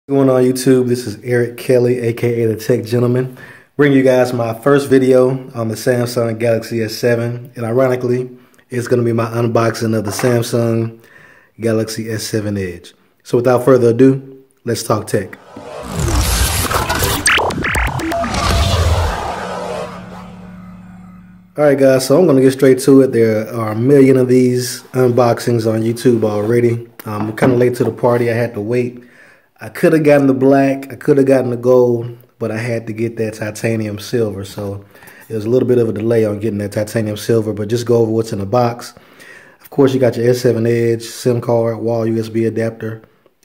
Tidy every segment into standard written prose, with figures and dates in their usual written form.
What's going on YouTube? This is Eric Kelly, aka the Tech Gentleman, bringing you guys my first video on the Samsung Galaxy S7, and ironically, it's going to be my unboxing of the Samsung Galaxy S7 Edge. So without further ado, let's talk tech. Alright guys, so I'm going to get straight to it. There are a million of these unboxings on YouTube already. I'm kind of late to the party. I had to wait. I could have gotten the black, I could have gotten the gold, but I had to get that titanium silver. So it was a little bit of a delay on getting that titanium silver, but just go over what's in the box. Of course, you got your S7 Edge, SIM card, wall USB adapter,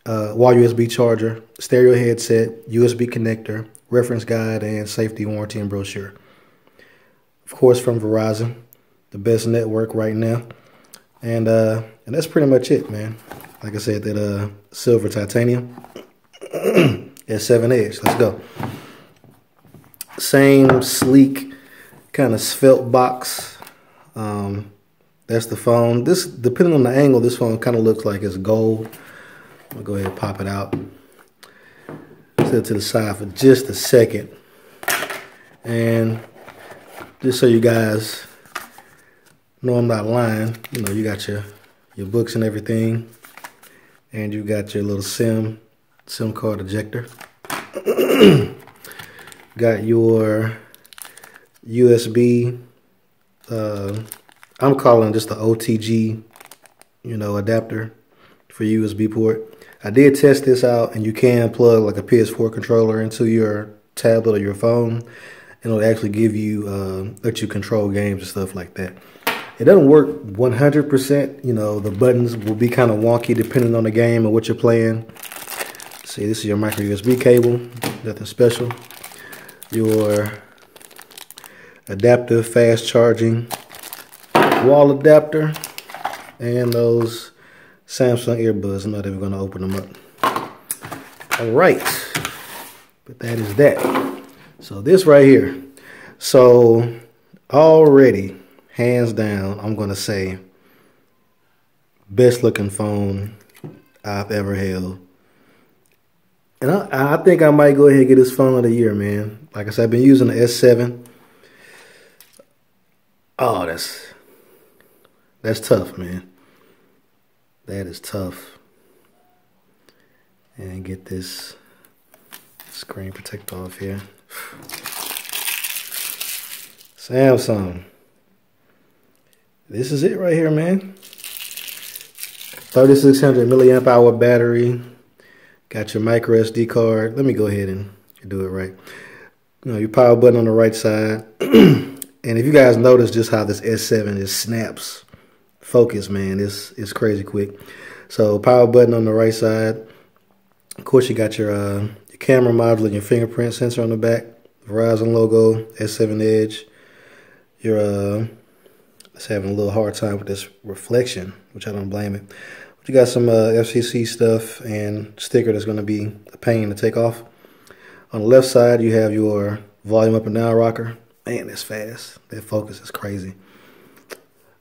wall USB charger, stereo headset, USB connector, reference guide, and safety warranty and brochure. Of course, from Verizon, the best network right now. And that's pretty much it, man. Like I said, that silver titanium S7 Edge. Let's go. Same sleek kind of svelte box. That's the phone. This, depending on the angle, this phone kind of looks like it's gold. I'm gonna go ahead and pop it out. Set it to the side for just a second. And just so you guys know I'm not lying, you know, you got your books and everything. And you got your little SIM card ejector. Got your USB, I'm calling just the OTG, adapter for USB port. I did test this out, and you can plug like a PS4 controller into your tablet or your phone, and it'll actually give you, let you control games and stuff like that. It doesn't work 100%. The buttons will be kind of wonky depending on the game and what you're playing. See, this is your micro USB cable, nothing special. Your adaptive fast charging wall adapter, and those Samsung earbuds. I'm not even going to open them up. All right, but that is that. So this right here. So already, hands down, I'm going to say best looking phone I've ever held. And I think I might go ahead and get this phone of the year, man. Like I said, I've been using the S7. Oh, that's tough, man. That is tough. And get this screen protector off here. Samsung. This is it right here, man. 3600 milliamp hour battery. Got your micro SD card. Let me go ahead and do it right. Your power button on the right side. And if you guys notice just how this S7 just snaps focus, man, it's crazy quick. So power button on the right side. Of course, you got your camera module and your fingerprint sensor on the back. Verizon logo, S7 Edge. Your it's having a little hard time with this reflection, which I don't blame it. But you got some FCC stuff and sticker that's going to be a pain to take off. On the left side, you have your volume up and down rocker. Man, that's fast. That focus is crazy.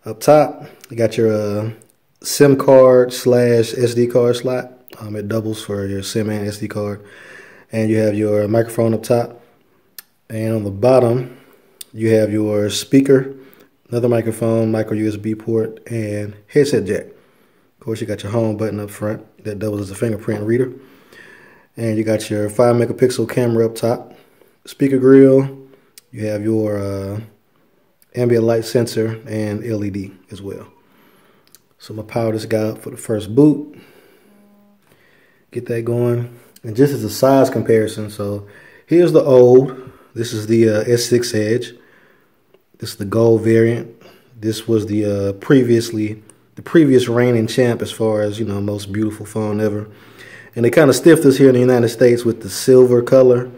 Up top, you got your SIM card / SD card slot. It doubles for your SIM and SD card. And you have your microphone up top. And on the bottom, you have your speaker, another microphone, micro USB port, and headset jack. Of course, you got your home button up front that doubles as a fingerprint reader. And you got your 5 megapixel camera up top, speaker grill. You have your ambient light sensor and LED as well. So I'm going to power this guy up for the first boot. Get that going. And just as a size comparison, so here's the old. This is the S6 Edge. This is the gold variant. This was the previous reigning champ as far as, most beautiful phone ever. And they kind of stiffed us here in the United States with the silver color.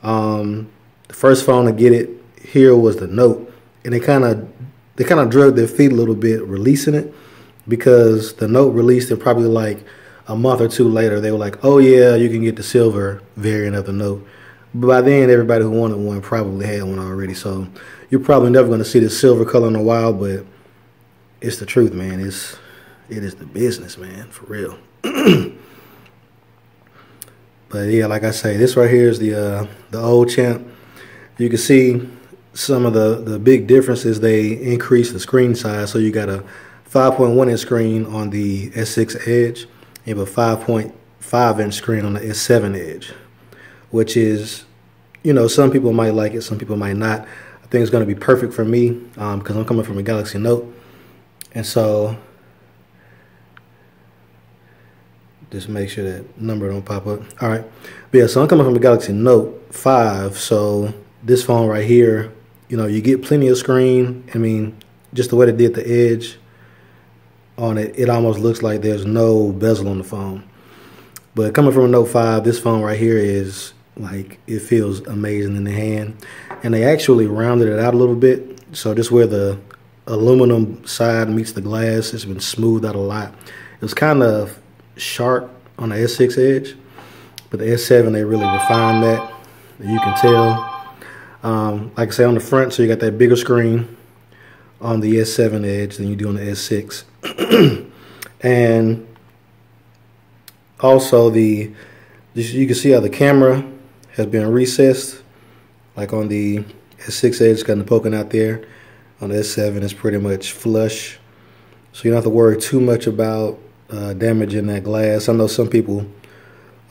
The first phone to get it here was the Note. And they kind of dragged their feet a little bit releasing it, because the Note released it probably like a month or two later. They were like, oh yeah, you can get the silver variant of the Note. But by then, everybody who wanted one probably had one already. So you're probably never going to see the silver color in a while, but it's the truth, man. It is the business, man, for real. But yeah, like I say, this right here is the old Champ. You can see some of the big differences. They increase the screen size, so you got a 5.1 inch screen on the S6 Edge. You have a 5.5 inch screen on the S7 Edge, which is, you know, some people might like it, some people might not. I think it's going to be perfect for me because I'm coming from a Galaxy Note, and so just make sure that number don't pop up. All right, but yeah, so I'm coming from a Galaxy Note 5, so this phone right here, you know, you get plenty of screen. I mean, just the way they did the edge on it, it almost looks like there's no bezel on the phone. But coming from a Note 5, this phone right here is like, it feels amazing in the hand. And they actually rounded it out a little bit. So this where the aluminum side meets the glass, it's been smoothed out a lot. It was kind of sharp on the S6 Edge, but the S7, they really refined that. You can tell. Like I say, on the front, so you got that bigger screen on the S7 Edge than you do on the S6. And also you can see how the camera has been recessed. Like on the S6 Edge, kind of poking out there. On the S7, it's pretty much flush. So you don't have to worry too much about damaging that glass. I know some people,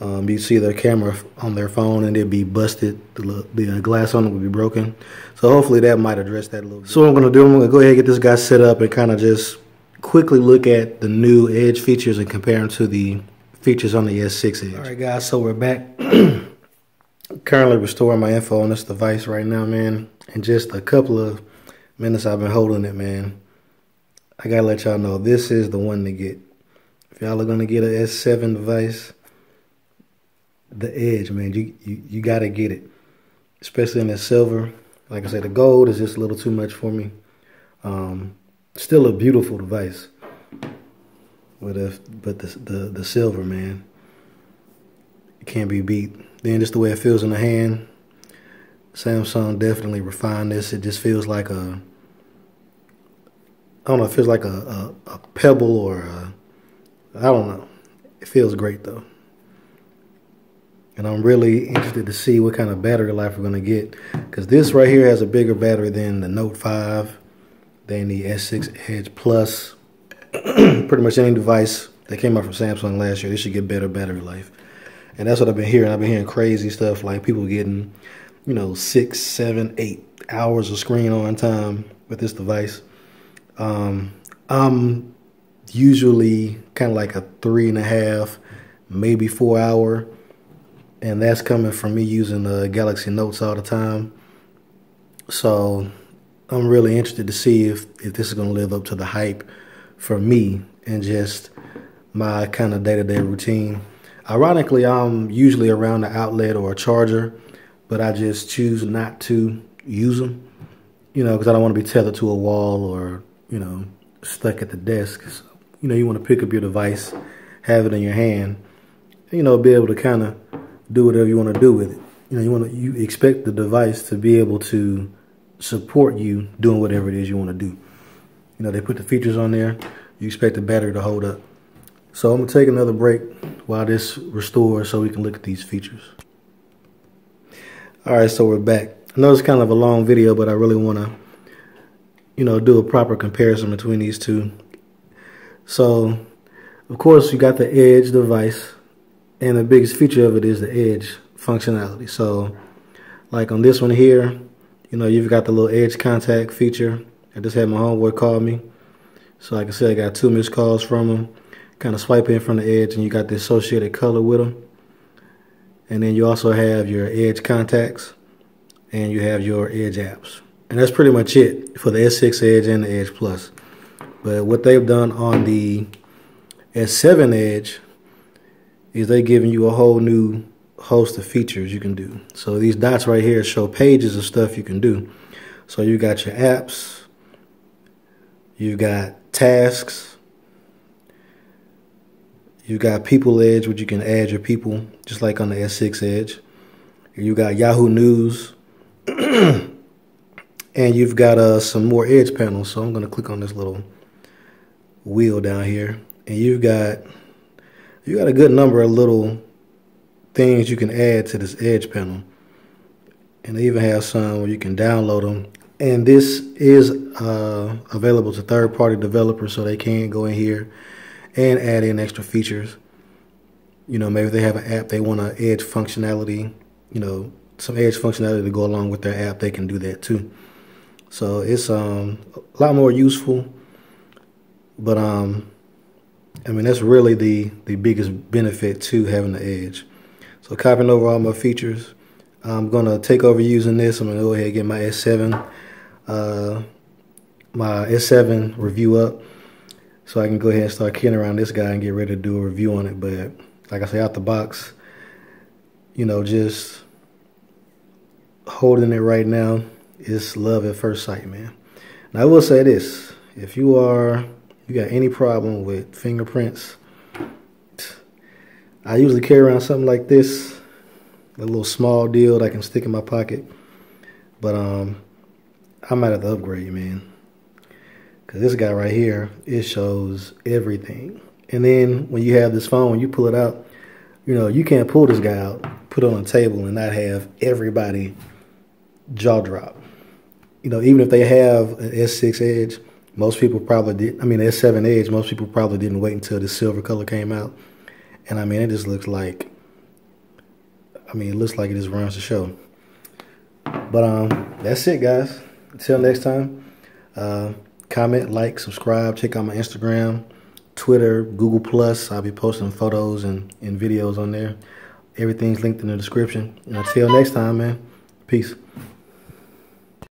you see their camera on their phone and it'd be busted. The glass on it would be broken. So hopefully that might address that a little bit. So what I'm going to do, I'm going to go ahead and get this guy set up and kind of just quickly look at the new Edge features and compare them to the features on the S6 Edge. All right, guys, so we're back. Currently restoring my info on this device right now, man. In just a couple of minutes I've been holding it, man. I got to let y'all know, this is the one to get. If y'all are going to get an S7 device, the Edge, man, you got to get it. Especially in the silver. Like I said, the gold is just a little too much for me. Still a beautiful device. But the silver, man, it can't be beat. Then just the way it feels in the hand, Samsung definitely refined this. It just feels like I don't know, it feels like a pebble or I don't know. It feels great though. And I'm really interested to see what kind of battery life we're going to get. Because this right here has a bigger battery than the Note 5, than the S6 Edge Plus. Pretty much any device that came out from Samsung last year, they should get better battery life. And that's what I've been hearing. I've been hearing crazy stuff like people getting, you know, 6, 7, 8 hours of screen on time with this device. I'm usually kind of like a 3.5, maybe 4 hour. And that's coming from me using Galaxy Notes all the time. So I'm really interested to see if this is going to live up to the hype for me and just my kind of day-to-day routine. Ironically, I'm usually around the outlet or a charger, but I just choose not to use them, you know, because I don't want to be tethered to a wall or, you know, stuck at the desk. So, you know, you want to pick up your device, have it in your hand, and, you know, be able to kind of do whatever you want to do with it. You know, you expect the device to be able to support you doing whatever it is you want to do. You know, they put the features on there. You expect the battery to hold up. So I'm going to take another break while this restores so we can look at these features. All right, so we're back. I know it's kind of a long video, but I really want to, you know, do a proper comparison between these two. So, of course, you got the Edge device, and the biggest feature of it is the Edge functionality. So, like on this one here, you know, you've got the little Edge contact feature. I just had my homeboy call me. So like I said, I got 2 missed calls from him. Kind of swipe in from the Edge and you got the associated color with them. And then you also have your Edge contacts and you have your Edge apps. And that's pretty much it for the S6 Edge and the Edge Plus. But what they've done on the S7 Edge is they're giving you a whole new host of features you can do. So these dots right here show pages of stuff you can do. So you got your apps, you've got tasks, you've got People Edge, which you can add your people, just like on the S6 Edge. You got Yahoo News, and you've got some more Edge panels. So I'm going to click on this little wheel down here, and you've got a good number of little things you can add to this edge panel. And they even have some where you can download them. And this is available to third-party developers, so they can go in here and add in extra features. You know, maybe they have an app, they want an edge functionality, you know, some edge functionality to go along with their app, they can do that too. So it's a lot more useful. But I mean, that's really the biggest benefit to having the edge. So copying over all my features, I'm gonna take over using this. I'm gonna go ahead and get my S7 review up, so I can go ahead and start kidding around this guy and get ready to do a review on it. But like I say, out the box, you know, just holding it right now is love at first sight, man. Now I will say this: if you got any problem with fingerprints, I usually carry around something like this, a little small deal that I can stick in my pocket. But I might have to upgrade, man, because this guy right here, it shows everything. And then when you have this phone, you pull it out, you know, you can't pull this guy out, put it on a table and not have everybody jaw drop. You know, even if they have an S6 Edge, most people probably did. I mean, S7 Edge, most people probably didn't wait until the silver color came out. And I mean, it just looks like, I mean, it looks like it just runs the show. But that's it, guys. Until next time, comment, like, subscribe, check out my Instagram, Twitter, Google Plus. I'll be posting photos and videos on there. Everything's linked in the description. And until next time, man, peace.